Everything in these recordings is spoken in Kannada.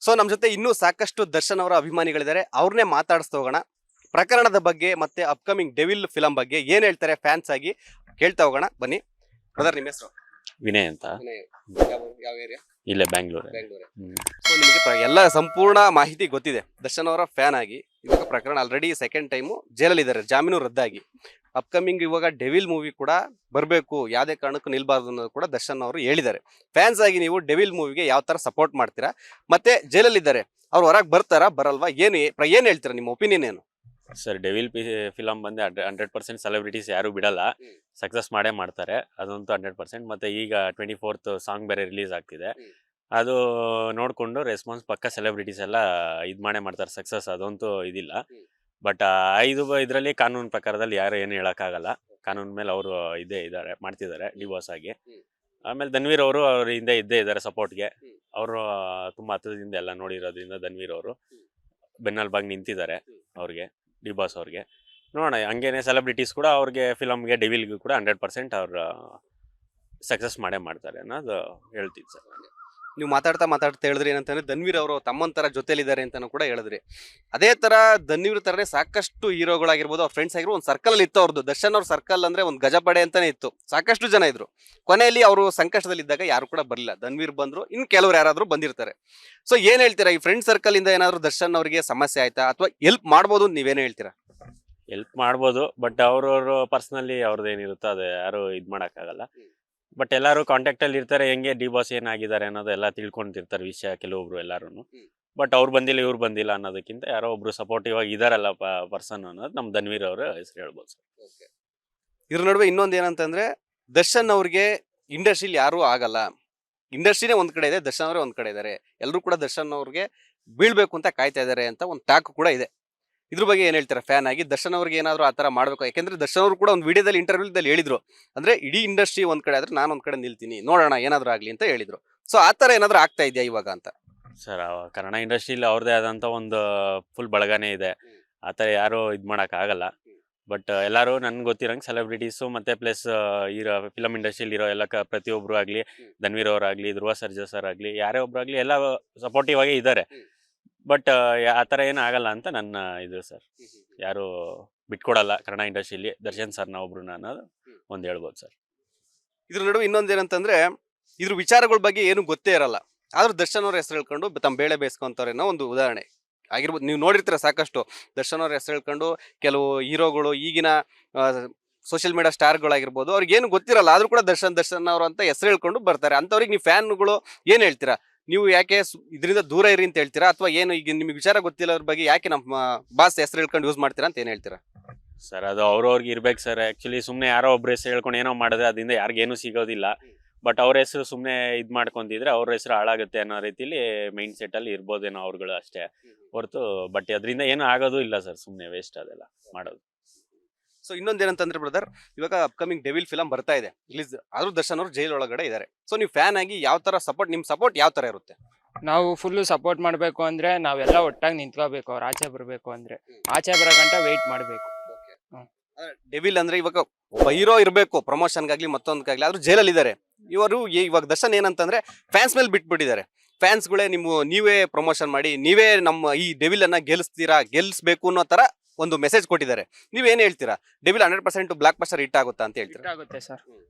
ಸೊ ನಮ್ಮ ಜೊತೆ ಇನ್ನೂ ಸಾಕಷ್ಟು ದರ್ಶನ್ ಅವರ ಅಭಿಮಾನಿಗಳಿದ್ದಾರೆ, ಅವ್ರನ್ನೇ ಮಾತಾಡಿಸ್ತಾ ಹೋಗೋಣ. ಪ್ರಕರಣದ ಬಗ್ಗೆ ಮತ್ತೆ ಅಪ್ಕಮಿಂಗ್ ಡೆವಿಲ್ ಫಿಲಂ ಬಗ್ಗೆ ಏನ್ ಹೇಳ್ತಾರೆ ಫ್ಯಾನ್ಸ್ ಆಗಿ ಕೇಳ್ತಾ ಹೋಗೋಣ. ಬನ್ನಿ ಬ್ರದರ್, ನಿಮ್ಮ ಹೆಸರು? ವಿನಯ್ ಅಂತ. ಯಾವ ಏರಿಯಾ? ಇಲ್ಲೇ ಬ್ಯಾಂಗ್ಳೂರ್. ಸೊ ನಿಮಗೆ ಎಲ್ಲ ಸಂಪೂರ್ಣ ಮಾಹಿತಿ ಗೊತ್ತಿದೆ. ದರ್ಶನ್ ಅವರ ಫ್ಯಾನ್ ಆಗಿ ಇವಾಗ ಪ್ರಕರಣ ಆಲ್ರೆಡಿ ಸೆಕೆಂಡ್ ಟೈಮು ಜೈಲಲ್ಲಿದ್ದಾರೆ, ಜಾಮೀನು ರದ್ದಾಗಿ. ಅಪ್ಕಮಿಂಗ್ ಇವಾಗ ಡೆವಿಲ್ ಮೂವಿ ಕೂಡ ಬರಬೇಕು, ಯಾವುದೇ ಕಾರಣಕ್ಕೂ ನಿಲ್ಬಾರ್ದು ಅನ್ನೋದು ಕೂಡ ದರ್ಶನ್ ಅವರು ಹೇಳಿದ್ದಾರೆ. ಫ್ಯಾನ್ಸ್ ಆಗಿ ನೀವು ಡೆವಿಲ್ ಮೂವಿಗೆ ಯಾವ ತರ ಸಪೋರ್ಟ್ ಮಾಡ್ತೀರಾ? ಮತ್ತೆ ಜೈಲಲ್ಲಿದ್ದಾರೆ, ಅವ್ರು ಹೊರಗೆ ಬರ್ತಾರಾ ಬರಲ್ವಾ? ಏನ್ ಹೇಳ್ತೀರಾ? ನಿಮ್ಮ ಒಪಿನಿಯನ್ ಏನು ಸರ್? ಡೆವಿಲ್ ಫಿಲಂ ಬಂದು 100% ಸೆಲೆಬ್ರಿಟೀಸ್ ಯಾರು ಬಿಡಲ್ಲ, ಸಕ್ಸಸ್ ಮಾಡೇ ಮಾಡ್ತಾರೆ, ಅದಂತೂ 100%. ಮತ್ತೆ ಈಗ 24th ಸಾಂಗ್ ಬೇರೆ ರಿಲೀಸ್ ಆಗ್ತಿದೆ, ಅದು ನೋಡ್ಕೊಂಡು ರೆಸ್ಪಾನ್ಸ್ ಪಕ್ಕ ಸೆಲೆಬ್ರಿಟೀಸ್ ಎಲ್ಲ ಮಾಡೇ ಮಾಡ್ತಾರೆ, ಸಕ್ಸಸ್ ಅದಂತೂ ಇದಿಲ್ಲ. ಬಟ್ ಇದರಲ್ಲಿ ಕಾನೂನು ಪ್ರಕಾರದಲ್ಲಿ ಯಾರು ಏನು ಹೇಳಕ್ಕಾಗಲ್ಲ, ಕಾನೂನು ಮೇಲೆ ಅವರು ಮಾಡ್ತಿದ್ದಾರೆ ಡಿವೋರ್ಸ್ ಆಗಿ. ಆಮೇಲೆ ಧನ್ವೀರ್ ಅವರು ಅವ್ರ ಹಿಂದೆ ಇದ್ದೇ ಇದ್ದಾರೆ ಸಪೋರ್ಟ್ಗೆ. ಅವರು ತುಂಬಾ ಹತ್ತದಿಂದ ಎಲ್ಲ ನೋಡಿರೋದ್ರಿಂದ ಧನ್ವೀರ್ ಅವರು ಬೆನ್ನೆಲುಬಾಗಿ ನಿಂತಿದ್ದಾರೆ ಅವ್ರಿಗೆ, ಡಿಬಾಸ್ ಅವ್ರಿಗೆ. ನೋಡೋಣ, ಹಂಗೇನೆ ಸೆಲೆಬ್ರಿಟೀಸ್ ಕೂಡ ಅವ್ರಿಗೆ ಫಿಲಮ್ಗೆ ಡೆವಿಲ್ಗೂ ಕೂಡ 100% ಅವ್ರು ಸಕ್ಸಸ್ ಮಾಡೇ ಮಾಡ್ತಾರೆ ಅನ್ನೋದು ಹೇಳ್ತೀನಿ ಸರ್. ನೀವು ಮಾತಾಡ್ತಾ ಹೇಳಿದ್ರಿ ಏನಂತಂದ್ರೆ ಧನ್ವೀರ್ ಅವರು ತಮ್ಮಂತರ ಜೊತೆಲಿದ್ದಾರೆ ಅಂತಾನು ಕೂಡ ಹೇಳಿದ್ರಿ. ಅದೇ ತರ ಧನ್ವೀರ್ ತರನೇ ಸಾಕಷ್ಟು ಹೀರೋಗಳಾಗಿರ್ಬೋದು, ಅವ್ರ ಫ್ರೆಂಡ್ಸ್ ಆಗಿರೋ ಒಂದು ಸರ್ಕಲ್ ಅಲ್ಲಿ ಇತ್ತು ಅವ್ರದ್ದು. ದರ್ಶನ್ ಅವ್ರ ಸರ್ಕಲ್ ಅಂದ್ರೆ ಒಂದು ಗಜಪಡೆ ಅಂತಾನೆ ಇತ್ತು, ಸಾಕಷ್ಟು ಜನ ಇದ್ರು. ಕೊನೆಯಲ್ಲಿ ಅವರು ಸಂಕಷ್ಟದಲ್ಲಿದ್ದಾಗ ಯಾರು ಕೂಡ ಬರಲಿಲ್ಲ, ಧನ್ವೀರ್ ಬಂದ್ರು, ಇನ್ನು ಕೆಲವರು ಯಾರಾದ್ರೂ ಬಂದಿರ್ತಾರೆ. ಸೊ ಏನ್ ಹೇಳ್ತೀರಾ, ಈ ಫ್ರೆಂಡ್ ಸರ್ಕಲ್ ಇಂದ ಏನಾದ್ರು ದರ್ಶನ್ ಅವರಿಗೆ ಸಮಸ್ಯೆ ಆಯ್ತಾ, ಅಥವಾ ಹೆಲ್ಪ್ ಮಾಡ್ಬೋದು ನೀವೇನ್ ಹೇಳ್ತೀರಾ? ಹೆಲ್ಪ್ ಮಾಡ್ಬೋದು, ಬಟ್ ಅವ್ರವ್ರು ಪರ್ಸನಲಿ ಅವ್ರದ್ದು ಏನಿರುತ್ತೋ ಅದು ಯಾರು ಮಾಡೋಕ್ಕಾಗಲ್ಲ. ಬಟ್ ಎಲ್ಲರೂ ಕಾಂಟ್ಯಾಕ್ಟ್ ಅಲ್ಲಿ ಇರ್ತಾರೆ, ಹೆಂಗೆ ಡಿಬಾಸ್ ಏನಾಗಿದ್ದಾರೆ ಅನ್ನೋದು ಎಲ್ಲ ತಿಳ್ಕೊಂತಿರ್ತಾರೆ ವಿಷಯ ಕೆಲವೊಬ್ರು ಎಲ್ಲಾರು. ಬಟ್ ಅವ್ರು ಬಂದಿಲ್ಲ ಇವ್ರು ಬಂದಿಲ್ಲ ಅನ್ನೋದಕ್ಕಿಂತ ಯಾರೋ ಒಬ್ರು ಸಪೋರ್ಟಿವ್ ಆಗಿ ಇದಾರಲ್ಲ ಪರ್ಸನ್ ಅನ್ನೋದು ನಮ್ಮ ಧನ್ವೀರ್ ಅವರ ಹೆಸರು ಹೇಳ್ಬೋದು ಸರ್. ಇದ್ರ ನಡುವೆ ಇನ್ನೊಂದು ಏನಂತಂದ್ರೆ, ದರ್ಶನ್ ಅವ್ರಿಗೆ ಇಂಡಸ್ಟ್ರಿಲಿ ಯಾರು ಆಗಲ್ಲ, ಇಂಡಸ್ಟ್ರಿನೇ ಒಂದ್ ಕಡೆ ಇದೆ, ದರ್ಶನ್ ಅವರೇ ಒಂದ್ ಕಡೆ ಇದ್ದಾರೆ, ಎಲ್ಲರೂ ಕೂಡ ದರ್ಶನ್ ಅವ್ರಿಗೆ ಬೀಳ್ಬೇಕು ಅಂತ ಕಾಯ್ತಾ ಇದಾರೆ ಅಂತ ಒಂದು ಟಾಕ್ ಕೂಡ ಇದೆ. ಇದ್ರ ಬಗ್ಗೆ ಏನ್ ಹೇಳ್ತಾರೆ ಫ್ಯಾನ್ ಆಗಿ? ದರ್ಶನ್ ಅವ್ರಿಗೆ ಏನಾದ್ರು ಆತರ ಮಾಡ್ಬೇಕು, ಯಾಕಂದ್ರೆ ದರ್ಶನ್ ಅವರು ಕೂಡ ಒಂದು ವಿಡಿಯೋದಲ್ಲಿ ಇಂಟರ್ವ್ಯೂದಲ್ಲಿ ಹೇಳಿದ್ರು, ಅಂದ್ರೆ ಇಡೀ ಇಂಡಸ್ಟ್ರಿ ಒಂದ್ ಕಡೆ ಆದ್ರೆ ನಾನು ಒಂದ್ ಕಡೆ ನಿಲ್ತೀನಿ, ನೋಡೋಣ ಏನಾದ್ರು ಆಗ್ಲಿ ಅಂತ ಹೇಳಿದ್ರು. ಸೊ ಆತರ ಏನಾದ್ರು ಆಗ್ತಾ ಇದೆಯಾ ಇವಾಗ ಅಂತ? ಸರ್, ಕನ್ನಡ ಇಂಡಸ್ಟ್ರಿಲಿ ಅವ್ರದೇ ಆದಂತ ಒಂದು ಫುಲ್ ಬಳಗನೆ ಇದೆ, ಆತರ ಯಾರು ಮಾಡಕ್ ಆಗಲ್ಲ. ಬಟ್ ಎಲ್ಲಾರು ನನ್ಗೆ ಗೊತ್ತಿರಂಗೆ ಸೆಲೆಬ್ರಿಟೀಸು ಮತ್ತೆ ಪ್ಲಸ್ ಇರೋ ಫಿಲಮ್ ಇಂಡಸ್ಟ್ರಿಯಲ್ಲಿ ಇರೋ ಎಲ್ಲ ಪ್ರತಿಯೊಬ್ರು ಆಗ್ಲಿ, ಧನ್ವೀರ್ ಅವರಾಗ್ಲಿ, ಧ್ರುವ ಸರ್ಜಾ ಸರ್ ಆಗ್ಲಿ, ಯಾರೇ ಒಬ್ರು ಆಗ್ಲಿ ಎಲ್ಲ ಸಪೋರ್ಟಿವ್ ಆಗಿ ಇದ್ದಾರೆ. ಬಟ್ ಆತರ ಏನು ಆಗಲ್ಲ ಅಂತ ನನ್ನ ಇದು ಸರ್. ಯಾರು ಬಿಟ್ಕೊಡಲ್ಲ ಕನ್ನಡ ಇಂಡಸ್ಟ್ರಿಯಲ್ಲಿ ದರ್ಶನ್ ಸರ್ನ ಒಬ್ರು ಅನ್ನೋದು ಒಂದು ಹೇಳ್ಬೋದು ಸರ್. ಇದ್ರ ನಡುವೆ ಇನ್ನೊಂದೇನಂತಂದ್ರೆ, ಇದ್ರ ವಿಚಾರಗಳ ಬಗ್ಗೆ ಏನು ಗೊತ್ತೇ ಇರಲ್ಲ, ಆದ್ರೂ ದರ್ಶನ್ ಅವ್ರ ಹೆಸರು ಹೇಳ್ಕೊಂಡು ತಮ್ಮ ಬೇಳೆ ಬೇಯಿಸ್ಕೊಂತಾರೇನೋ ಒಂದು ಉದಾಹರಣೆ ಆಗಿರ್ಬೋದು. ನೀವು ನೋಡಿರ್ತೀರ ಸಾಕಷ್ಟು ದರ್ಶನ್ ಅವ್ರ ಹೆಸರು ಹೇಳ್ಕೊಂಡು ಕೆಲವು ಹೀರೋಗಳು, ಈಗಿನ ಸೋಷಿಯಲ್ ಮೀಡಿಯಾ ಸ್ಟಾರ್ಗಳಾಗಿರ್ಬೋದು, ಅವ್ರಿಗೆ ಏನು ಗೊತ್ತಿರಲ್ಲ, ಆದ್ರೂ ಕೂಡ ದರ್ಶನ್ ಅವ್ರು ಅಂತ ಹೆಸರು ಹೇಳ್ಕೊಂಡು ಬರ್ತಾರೆ. ಅಂತವ್ರಿಗೆ ನೀವು ಫ್ಯಾನ್ಗಳು ಏನ್ ಹೇಳ್ತೀರಾ? ನೀವು ಯಾಕೆ ಇದರಿಂದ ದೂರ ಇರಿ ಅಂತ ಹೇಳ್ತೀರಾ, ಅಥವಾ ಏನು ಈಗ ನಿಮ್ಗೆ ವಿಚಾರ ಗೊತ್ತಿಲ್ಲ ಅದ್ರ ಬಗ್ಗೆ ಯಾಕೆ ನಮ್ಮ ಬಾಸ್ ಹೆಸರು ಹೇಳ್ಕೊಂಡು ಯೂಸ್ ಮಾಡ್ತೀರಾ ಅಂತ ಏನ್ ಹೇಳ್ತೀರಾ? ಸರ್, ಅದು ಅವ್ರವ್ರಿಗೆ ಇರ್ಬೇಕು ಸರ್. ಆಕ್ಚುಲಿ ಸುಮ್ಮನೆ ಯಾರೋ ಒಬ್ರು ಹೆಸರು ಹೇಳ್ಕೊಂಡು ಏನೋ ಮಾಡಿದ್ರೆ ಅದರಿಂದ ಯಾರಿಗೇನು ಸಿಗೋದಿಲ್ಲ. ಬಟ್ ಅವ್ರ ಹೆಸರು ಸುಮ್ಮನೆ ಮಾಡ್ಕೊಂತಿದ್ರೆ ಅವ್ರ ಹೆಸರು ಹಾಳಾಗುತ್ತೆ ಅನ್ನೋ ರೀತಿಲಿ ಮೈಂಡ್ ಸೆಟ್ ಅಲ್ಲಿ ಇರ್ಬೋದೇನೋ ಅವ್ರುಗಳು ಅಷ್ಟೇ ಹೊರತು. ಬಟ್ ಅದರಿಂದ ಏನು ಆಗೋದು ಇಲ್ಲ ಸರ್, ಸುಮ್ಮನೆ ವೇಸ್ಟ್ ಅದೆಲ್ಲ ಮಾಡೋದು. ಸೊ ಇನ್ನೊಂದೇನಂತಂದ್ರೆ ಬ್ರದರ್, ಇವಾಗ ಅಪ್ಕಮಿಂಗ್ ಡೆವಿಲ್ ಫಿಲಂ ಬರ್ತಾ ಇದೆ ರಿಲೀಸ್, ಆದ್ರೂ ದರ್ಶನ್ ಅವರು ಜೈಲ್ ಒಳಗಡೆ ಇದ್ದಾರೆ. ಸೊ ನೀವು ಫ್ಯಾನ್ ಆಗಿ ಯಾವ ತರ ಸಪೋರ್ಟ್, ನಿಮ್ ಸಪೋರ್ಟ್ ಯಾವ ತರ ಇರುತ್ತೆ? ನಾವು ಫುಲ್ಲು ಸಪೋರ್ಟ್ ಮಾಡಬೇಕು ಅಂದ್ರೆ ನಾವೆಲ್ಲ ಒಟ್ಟಾಗಿ ನಿಂತ್ಕೋಬೇಕು. ಅವ್ರು ಆಚೆ ಬರಬೇಕು ಅಂದ್ರೆ ಆಚೆ ಬರೋ ಗಂಟ ವೆಯ್ಟ್ ಮಾಡಬೇಕು. ಡೆವಿಲ್ ಅಂದ್ರೆ ಇವಾಗ ಒಬ್ಬ ಹೀರೋ ಇರಬೇಕು ಪ್ರಮೋಷನ್ಗಾಗ್ಲಿ ಮತ್ತೊಂದಕ್ಕಾಗ್ಲಿ, ಆದ್ರೂ ಜೈಲಲ್ಲಿ ಇದ್ದಾರೆ ಇವರು. ಇವಾಗ ದರ್ಶನ್ ಏನಂತಂದ್ರೆ ಫ್ಯಾನ್ಸ್ ಮೇಲೆ ಬಿಟ್ಬಿಟ್ಟಿದ್ದಾರೆ. ಫ್ಯಾನ್ಸ್ಗಳೇ ನೀವೇ ಪ್ರಮೋಷನ್ ಮಾಡಿ, ನೀವೇ ನಮ್ಮ ಈ ಡೆವಿಲ್ ಅನ್ನ ಗೆಲ್ಲಿಸ್ಬೇಕು ಅನ್ನೋ ತರ ಒಂದು ಮೆಸೇಜ್ ಕೊಟ್ಟಿದ್ದಾರೆ. ನೀವೇನ್ ಹೇಳ್ತೀರಾ? ಡೆವಿಲ್ 100% ಬ್ಲಾಕ್ ಬಸ್ಟರ್ ಹಿಟ್ ಆಗುತ್ತಾ ಅಂತ ಹೇಳ್ತೀರಾ? ಆಗುತ್ತೆ ಸರ್.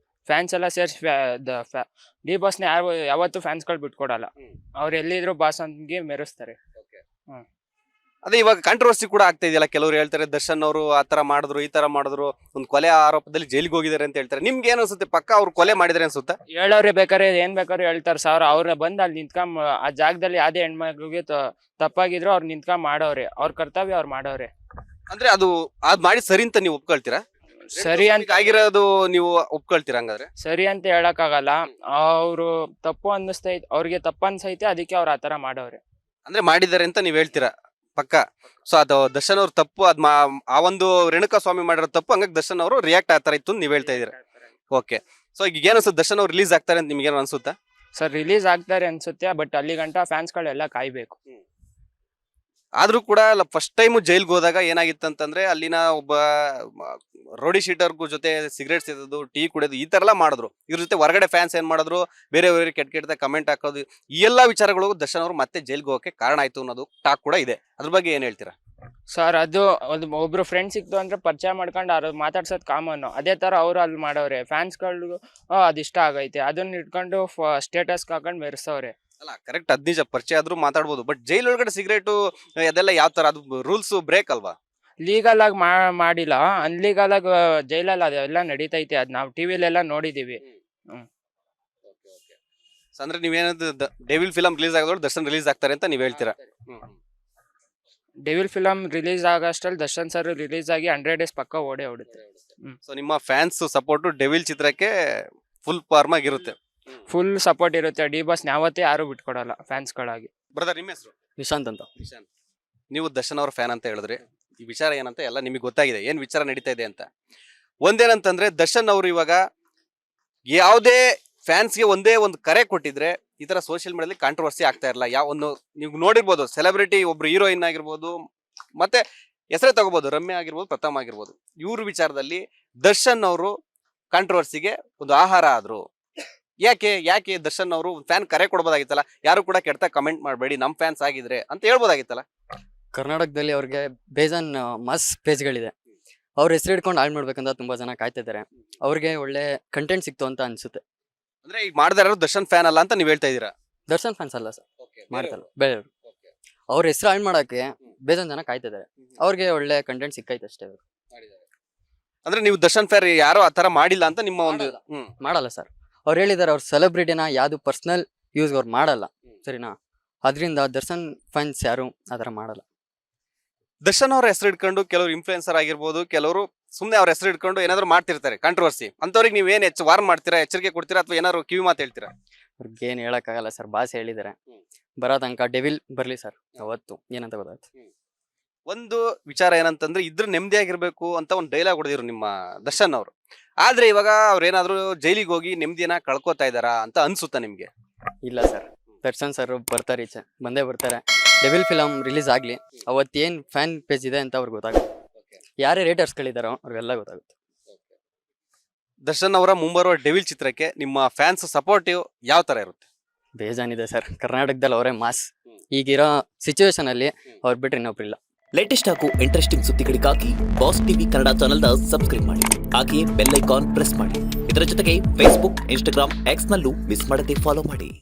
ಫ್ಯಾನ್ಸ್ ಎಲ್ಲ ಸೇರಿಸಿ ಡಿ ಬಾಸ್ನ ಯಾವತ್ತೂ ಫ್ಯಾನ್ಸ್ಗಳು ಬಿಟ್ಕೊಡಲ್ಲ. ಅವ್ರು ಎಲ್ಲಿದ್ರು ಬಾಸ್ ಅಂಗೆ ಮೆರೆಸ್ತಾರೆ. ಅದೇ ಇವಾಗ ಕಾಂಟ್ರವರ್ಸಿ ಕೂಡ ಆಗ್ತಾ ಇದೆಯಲ್ಲ, ಕೆಲವರು ಹೇಳ್ತಾರೆ ದರ್ಶನ್ ಅವರು ಆತರ ಮಾಡಿದ್ರು, ಈ ತರ ಮಾಡಿದ್ರು, ಒಂದು ಕೊಲೆ ಆರೋಪದಲ್ಲಿ ಜೈಲಿಗೆ ಹೋಗಿದ್ದಾರೆ ಅಂತ ಹೇಳ್ತಾರೆ. ನಿಮ್ಗೆ ಏನ್ ಅನ್ಸುತ್ತೆ? ಪಕ್ಕ ಅವ್ರು ಕೊಲೆ ಮಾಡಿದ್ರೆ ಅನ್ಸುತ್ತಾ? ಹೇಳೋರೆ ಬೇಕಾರೆ ಏನ್ ಬೇಕಾದ್ರು ಹೇಳ್ತಾರೆ ಸರ್. ಅವ್ರ ಬಂದ್ ಅಲ್ಲಿ ನಿಂತ್ಕೊಂಡ್ ಆ ಜಾಗದಲ್ಲಿ ಯಾವ್ದೇ ಹೆಣ್ಮಕ್ಳಿಗೆ ತಪ್ಪಾಗಿದ್ರು ಅವ್ರು ನಿಂತ್ಕೊಂಡ್ ಮಾಡವ್ರೆ, ಅವ್ರ ಕರ್ತವ್ಯ ಅವ್ರು ಮಾಡವ್ರೆ. ಅಂದ್ರೆ ಅದು ಮಾಡಿ ಸರಿ ಅಂತ ನೀವು ಒಪ್ಕೊಳ್ತೀರಾ? ಸರಿ ಅಂತ ಆಗಿರೋದು ನೀವು ಒಪ್ಕೊಳ್ತೀರಾ? ಹಂಗಾದ್ರೆ ಸರಿ ಅಂತ ಹೇಳಕ್ಕಾಗಲ್ಲ. ಅವ್ರು ತಪ್ಪು ಅನ್ನಿಸ್ತೈತೆ, ಅವ್ರಿಗೆ ತಪ್ಪು ಅನ್ಸೈತೆ, ಅದಕ್ಕೆ ಅವ್ರು ಆತರ ಮಾಡವ್ರೆ. ಅಂದ್ರೆ ಮಾಡಿದ್ದಾರೆ ಅಂತ ನೀವ್ ಹೇಳ್ತೀರಾ ಪಕ್ಕ? ಸೊ ಅದು ದರ್ಶನ್ ಅವ್ರ ತಪ್ಪು, ಆ ಒಂದು ರೇಣುಕಾ ಸ್ವಾಮಿ ಮಾಡಿರೋ ತಪ್ಪು, ಹಂಗಾಗಿ ದರ್ಶನ್ ಅವರು ರಿಯಾಕ್ಟ್ ಆಗ್ತಾರೆ ಇತ್ತು ನೀವ್ ಹೇಳ್ತಾ ಇದೀರಾ. ಓಕೆ. ಸೊ ಈಗ ಏನ್ ಅನ್ಸುತ್ತೆ, ದರ್ಶನ್ ಅವ್ರು ರಿಲೀಸ್ ಆಗ್ತಾರೆ ಅಂತ ನಿಮ್ಗೆ ಏನೋ ಅನ್ಸುತ್ತಾ? ಸರ್, ರಿಲೀಸ್ ಆಗ್ತಾರೆ ಅನ್ಸುತ್ತೆ, ಬಟ್ ಅಲ್ಲಿ ಗಂಟ ಫ್ಯಾನ್ಸ್ಗಳೆಲ್ಲ ಕಾಯ್ಬೇಕು. ಆದ್ರೂ ಕೂಡ ಫಸ್ಟ್ ಟೈಮ್ ಜೈಲ್ಗೆ ಹೋದಾಗ ಏನಾಗಿತ್ತಂತಂದ್ರೆ ಅಲ್ಲಿನ ಒಬ್ಬ ರೋಡಿ ಶೀಟರ್ಗೂ ಜೊತೆ ಸಿಗರೇಟ್ ಸೇದೋದು, ಟೀ ಕುಡಿಯೋದು, ಈ ತರ ಎಲ್ಲ ಮಾಡಿದ್ರು. ಇದ್ರ ಜೊತೆ ಹೊರಗಡೆ ಫ್ಯಾನ್ಸ್ ಏನ್ ಮಾಡಿದ್ರು, ಬೇರೆಯವರಿಗೆ ಕೆಟ್ಟ ಕಮೆಂಟ್ ಹಾಕೋದು, ಈ ಎಲ್ಲಾ ವಿಚಾರಗಳು ದರ್ಶನ್ ಅವರು ಮತ್ತೆ ಜೈಲ್ಗೆ ಹೋಗಕ್ಕೆ ಕಾರಣ ಆಯ್ತು ಅನ್ನೋದು ಟಾಕ್ ಕೂಡ ಇದೆ. ಅದ್ರ ಬಗ್ಗೆ ಏನ್ ಹೇಳ್ತೀರಾ? ಸರ್ ಅದು ಒಬ್ರು ಫ್ರೆಂಡ್ ಸಿಕ್ತು ಅಂದ್ರೆ ಪರಿಚಯ ಮಾಡ್ಕೊಂಡು ಅವ್ರು ಮಾತಾಡ್ಸೋದು ಕಾಮನ್. ಅದೇ ತರ ಅವ್ರು ಅಲ್ಲಿ ಮಾಡವ್ರೆ. ಫ್ಯಾನ್ಸ್ಗಳಿಗೂ ಅದಿಷ್ಟ ಆಗೈತೆ, ಅದನ್ನ ಇಟ್ಕೊಂಡು ಸ್ಟೇಟಸ್ ಹಾಕೊಂಡು ಮೆರೆಸವ್ರೆ. ಅಲ್ಲ ಕರೆಕ್ಟ್, ಅದ್ ನಿಜ, ಪರಿಚಯ ಆದ್ರೂ ಮಾತಾಡ್ಬೋದು. ಬಟ್ ಜೈಲ್ ಒಳಗಡೆ ಸಿಗರೇಟು ಅದೆಲ್ಲ ಯಾವ ತರ, ಅದು ರೂಲ್ಸ್ ಬ್ರೇಕ್ ಅಲ್ವಾ? ಲೀಗಲ್ ಆಗಿ ಮಾಡಿಲ್ಲ, ಅನ್ಲೀಗಲ್ ಆಗಿ ಜೈಲಲ್ಲಿ ಅದೆಲ್ಲ ನಡೀತೈತೆ. ಅದ್ ನಾವು ಟಿವಿಲೆಲ್ಲ ನೋಡಿದೀವಿ. ಅಂದ್ರೆ ನೀವೇನದು ಡೆವಿಲ್ ಫಿಲಂ ರಿಲೀಸ್ ಆಗೋದು ದರ್ಶನ್ ರಿಲೀಸ್ ಆಗ್ತಾರೆ ಅಂತ ನೀವ್ ಹೇಳ್ತೀರಾ? ಡೆವಿಲ್ ಫಿಲಂ ರಿಲೀಸ್ ಆಗಷ್ಟಲ್ಲಿ ದರ್ಶನ್ ಸರ್ ರಿಲೀಸ್ ಆಗಿ 100 days ಪಕ್ಕ ಓಡೇ ಓಡುತ್ತೆ. ಸೊ ನಿಮ್ಮ ಫ್ಯಾನ್ಸ್ ಸಪೋರ್ಟ್ ಡೆವಿಲ್ ಚಿತ್ರಕ್ಕೆ ಫುಲ್ ಫಾರ್ಮ್ ಆಗಿರುತ್ತೆ. ಫುಲ್ ಸಪೋರ್ಟ್ ಇರುತ್ತೆ. ಡಿ ಬಾಸ್ ಯಾವತ್ತೇ ಯಾರು ಬಿಟ್ಕೊಡಲ್ಲ ಫ್ಯಾನ್ಸ್ಗಳಾಗಿ. ಬ್ರದರ್, ನಿಮ್ಮ ಹೆಸರು? ನಿಶಾಂತ್ ಅಂತ. ನಿಶಾಂತ್, ನೀವು ದರ್ಶನ್ ಅವ್ರ ಫ್ಯಾನ್ ಅಂತ ಹೇಳಿದ್ರಿ. ಈ ವಿಚಾರ ಏನಂತ ಎಲ್ಲ ನಿಮಗೆ ಗೊತ್ತಾಗಿದೆ, ಏನ್ ವಿಚಾರ ನಡೀತಾ ಇದೆ ಅಂತ. ಒಂದೇನಂತಂದ್ರೆ ದರ್ಶನ್ ಅವರು ಇವಾಗ ಯಾವುದೇ ಫ್ಯಾನ್ಸ್ಗೆ ಒಂದೇ ಒಂದು ಕರೆ ಕೊಟ್ಟಿದ್ರೆ ಈ ತರ ಸೋಷಿಯಲ್ ಮೀಡಿಯಾದಲ್ಲಿ ಕಾಂಟ್ರವರ್ಸಿ ಆಗ್ತಾ ಇರಲ್ಲ. ಯಾವ ಒಂದು ನೀವು ನೋಡಿರ್ಬೋದು, ಸೆಲೆಬ್ರಿಟಿ ಒಬ್ರು ಹೀರೋಯಿನ್ ಆಗಿರ್ಬೋದು, ಮತ್ತೆ ಹೆಸರೇ ತಗೋಬಹುದು, ರಮ್ಯಾ ಆಗಿರ್ಬೋದು, ಪ್ರಥಮ್ ಆಗಿರ್ಬೋದು, ಇವ್ರ ವಿಚಾರದಲ್ಲಿ ದರ್ಶನ್ ಅವರು ಕಾಂಟ್ರವರ್ಸಿಗೆ ಒಂದು ಆಹಾರ ಆದ್ರು. ಯಾಕೆ ದರ್ಶನ್ ಅವರು ಫ್ಯಾನ್ ಕರೆ ಕೊಡ್ಬೋದಾಗಿತ್ತಲ್ಲ, ಯಾರು ಕೂಡ ಕೆಟ್ಟ ಕಮೆಂಟ್ ಮಾಡಬೇಡಿ, ನಮ್ ಫ್ಯಾನ್ಸ್ ಆಗಿದ್ರೆ ಅಂತ ಹೇಳ್ಬೋದಾಗಿತ್ತಲ್ಲ. ಕರ್ನಾಟಕದಲ್ಲಿ ಅವ್ರಿಗೆ ಬೇಜಾನ್ ಮಸ್ ಪೇಜ್ಗಳಿದೆ. ಅವ್ರ ಹೆಸರು ಹಿಡ್ಕೊಂಡು ಹಾಳು ಮಾಡ್ಬೇಕಂತ ತುಂಬಾ ಜನ ಕಾಯ್ತಿದ್ದಾರೆ. ಅವ್ರಿಗೆ ಒಳ್ಳೆ ಕಂಟೆಂಟ್ ಸಿಕ್ತು ಅಂತ ಅನ್ಸುತ್ತೆ. ಅಂದ್ರೆ ಈಗ ಮಾಡ್ದಾರ ದರ್ಶನ್ ಫ್ಯಾನ್ ಅಲ್ಲ ಅಂತ ನೀವ್ ಹೇಳ್ತಾ ಇದೀರಾ? ದರ್ಶನ್ ಫ್ಯಾನ್ಸ್ ಅಲ್ಲ ಸರ್, ಮಾಡ್ತಲ್ಲ ಬೇರೆಯವರು. ಅವ್ರ ಹೆಸರು ಹಾಳು ಮಾಡಕ್ಕೆ ಬೇಜಾನ್ ಜನ ಕಾಯ್ತಿದ್ದಾರೆ. ಅವ್ರಿಗೆ ಒಳ್ಳೆ ಕಂಟೆಂಟ್ ಸಿಕ್ಕೈತೆ ಅಷ್ಟೇ. ಅಂದ್ರೆ ನೀವು ದರ್ಶನ್ ಫ್ಯಾನ್ ಯಾರೋ ಆತರ ಮಾಡಿಲ್ಲ ಅಂತ ನಿಮ್ಮ ಒಂದು ಮಾಡಲ್ಲ ಸರ್. ಅವ್ರು ಹೇಳಿದಾರೆ ಅವ್ರ ಸೆಲೆಬ್ರಿಟಿನ ಯಾವ್ದು ಪರ್ಸನಲ್ ಯೂಸ್ ಅವ್ರು ಮಾಡಲ್ಲ, ಸರಿನಾ? ಅದರಿಂದ ದರ್ಶನ್ ಫ್ಯಾನ್ಸ್ ಯಾರು ಆತರ ಮಾಡಲ್ಲ. ದರ್ಶನ್ ಅವ್ರ ಹೆಸರು ಇಟ್ಕೊಂಡು ಕೆಲವರು ಇನ್ಫ್ಲುಯೆನ್ಸರ್ ಆಗಿರ್ಬೋದು, ಕೆಲವರು ಸುಮ್ನೆ ಅವ್ರ ಹೆಸರು ಇಟ್ಕೊಂಡು ಏನಾದ್ರು ಮಾಡ್ತಿರ್ತಾರೆ ಕಾಂಟ್ರವರ್ಸಿ. ಅಂತವ್ರಿಗೆ ನೀವ್ ಏನ್ ವಾರ್ನ್ ಮಾಡ್ತೀರಾ, ಎಚ್ಚರಿಕೆ ಕೊಡ್ತೀರಾ, ಅಥವಾ ಏನಾದ್ರು ಕಿವಿ ಮಾತು ಹೇಳ್ತೀರಾ? ಅವ್ರಿಗೆ ಏನ್ ಹೇಳಕ್ಕಾಗಲ್ಲ ಸರ್, ಬಾಸ್ ಹೇಳಿದಾರೆ. ಬರೋ ತನಕ ಡೆವಿಲ್ ಬರ್ಲಿ ಸರ್, ಅವತ್ತು ಏನಂತ ಗೊತ್ತಾಯ್ತು. ಒಂದು ವಿಚಾರ ಏನಂತಂದ್ರೆ ಇದ್ರ ನೆಮ್ಮದಿ ಆಗಿರ್ಬೇಕು ಅಂತ ಒಂದು ಡೈಲಾಗ್ ಹೊಡೆದಿರು ನಿಮ್ಮ ದರ್ಶನ್ ಅವರು. ಆದ್ರೆ ಇವಾಗ ಅವ್ರೇನಾದ್ರು ಜೈಲಿಗೆ ಹೋಗಿ ನೆಮ್ಮದಿನ ಕಳ್ಕೊತಾ ಇದಾರಾ ಅಂತ ಅನ್ಸುತ್ತಾ ನಿಮ್ಗೆ? ಇಲ್ಲ ಸರ್, ದರ್ಶನ್ ಸರ್ ಬರ್ತಾರೆ, ಈಚೆ ಬಂದೇ ಬರ್ತಾರೆ. ಡೆವಿಲ್ ಫಿಲಂ ರಿಲೀಸ್ ಆಗ್ಲಿ, ಅವತ್ತೇನ್ ಫ್ಯಾನ್ ಪೇಜ್ ಇದೆ ಅಂತ ಅವ್ರಿಗೆ ಗೊತ್ತಾಗುತ್ತೆ. ಯಾರೇ ರೇಟರ್ಸ್ಗಳಿದಾರೋ ಅವ್ರಿಗೆಲ್ಲ ಗೊತ್ತಾಗುತ್ತೆ. ದರ್ಶನ್ ಅವರ ಮುಂಬರುವ ಡೆವಿಲ್ ಚಿತ್ರಕ್ಕೆ ನಿಮ್ಮ ಫ್ಯಾನ್ಸ್ ಸಪೋರ್ಟಿವ್ ಯಾವ ತರ ಇರುತ್ತೆ? ಬೇಜಾನಿದೆ ಸರ್. ಕರ್ನಾಟಕದಲ್ಲಿ ಅವರೇ ಮಾಸ್. ಈಗಿರೋ ಸಿಚುವೇಶನ್ ಅಲ್ಲಿ ಅವ್ರು ಬಿಟ್ರೆ ಇನ್ನೊಬ್ರಿಲ್ಲ. ಲೇಟೆಸ್ಟ್ ಹಾಗೂ ಇಂಟ್ರೆಸ್ಟಿಂಗ್ ಸುದ್ದಿಗಳಿಗಾಗಿ ಬಾಸ್ ಟಿವಿ ಕನ್ನಡ ಚಾನೆಲ್ನ ಸಬ್ಸ್ಕ್ರೈಬ್ ಮಾಡಿ. ಹಾಗೆಯೇ ಬೆಲ್ ಐಕಾನ್ ಪ್ರೆಸ್ ಮಾಡಿ. ಇದರ ಜೊತೆಗೆ ಫೇಸ್ಬುಕ್, ಇನ್ಸ್ಟಾಗ್ರಾಮ್, ಎಕ್ಸ್ ನಲ್ಲೂ ಮಿಸ್ ಮಾಡದೆ ಫಾಲೋ ಮಾಡಿ.